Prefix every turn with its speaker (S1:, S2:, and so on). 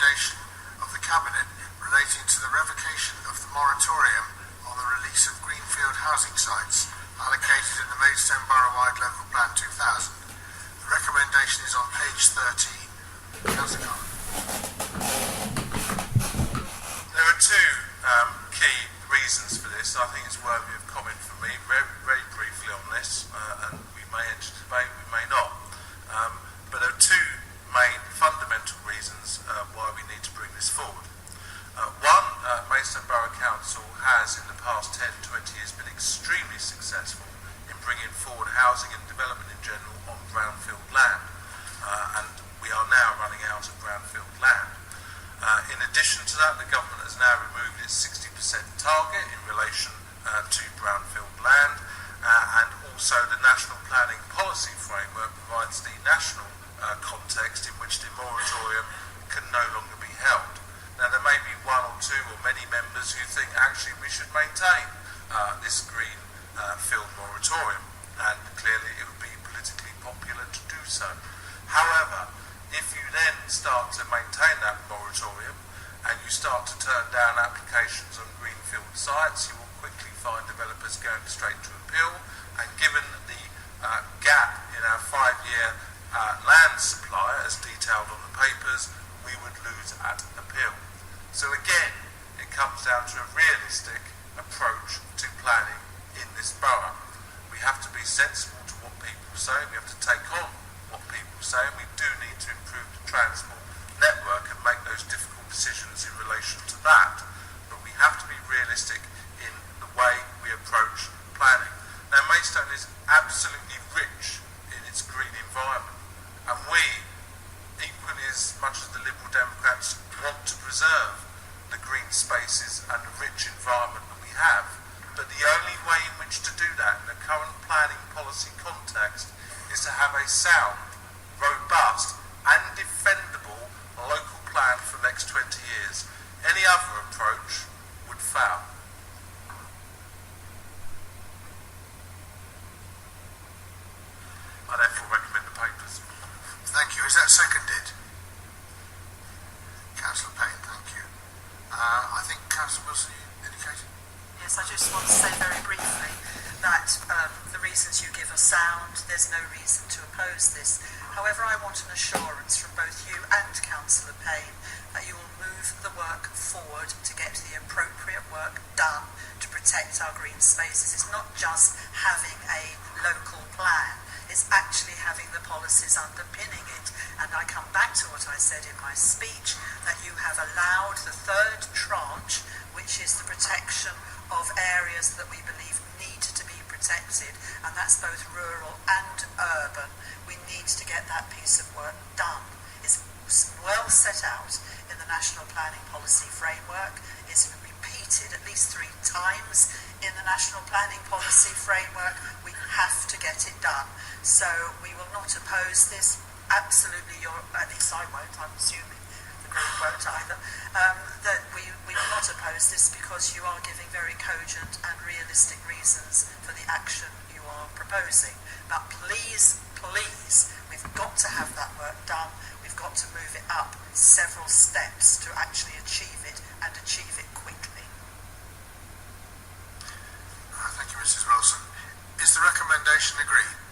S1: recommendation of the Cabinet relating to the revocation of the moratorium on the release of greenfield housing sites allocated in the Maidstone Borough-wide Local Plan 2000. The recommendation is on page 13. Councillor Carr.
S2: There are two key reasons for this. I think it's worthy of comment from me very, very briefly on this, and we may enter debate, we may not. But there are two main fundamental reasons why we need to bring this forward. One, Maidstone Borough Council has in the past 10-20 years been extremely successful in bringing forward housing and development in general on brownfield land, and we are now running out of brownfield land. In addition to that, the government has now removed its 60% target in relation to brownfield land, and also the National Planning Policy Framework provides the national context in which the moratorium can no longer be held. Now, there may be one or two or many members who think actually we should maintain this green field moratorium, and clearly it would be politically popular to do so. However, if you then start to maintain that moratorium and you start to turn down applications on greenfield sites, you will quickly find developers going straight to appeal, and given the gap in our 5-year land supply as detailed on the papers, we would lose at appeal. So again, it comes down to a realistic approach to planning in this borough. We have to be sensible to what people say, we have to take on what people say, and we do need to improve the transport network and make those difficult decisions in relation to that. But we have to be realistic in the way we approach planning. Now, Maidstone is absolutely rich in its green environment, and we, equally as much as the Liberal Democrats, want to preserve the green spaces and the rich environment that we have. But the only way in which to do that in the current planning policy context is to have a sound, robust and defendable local plan for the next 20 years. Any other approach would fail. I therefore recommend the papers.
S1: Thank you. Is that seconded? Councillor Payne, thank you. I think Councillor Wilson, you indicated?
S3: Yes, I just want to say very briefly that the reasons you give are sound. There's no reason to oppose this. However, I want an assurance from both you and Councillor Payne that you will move the work forward to get the appropriate work done to protect our green spaces. It's not just having a local plan, it's actually having the policies underpinning it. And I come back to what I said in my speech, that you have allowed the third tranche, which is the protection of areas that we believe need to be protected, and that's both rural and urban. We need to get that piece of work done. It's well set out in the National Planning Policy Framework. It's repeated at least 3 times in the National Planning Policy Framework. We have to get it done. So we will not oppose this. Absolutely, at least I won't, I'm assuming the group won't either, that we will not oppose this because you are giving very cogent and realistic reasons for the action you are proposing. But please, please, we've got to have that work done. We've got to move it up several steps to actually achieve it, and achieve it quickly.
S1: Thank you, Mrs. Wilson. Is the recommendation agreed?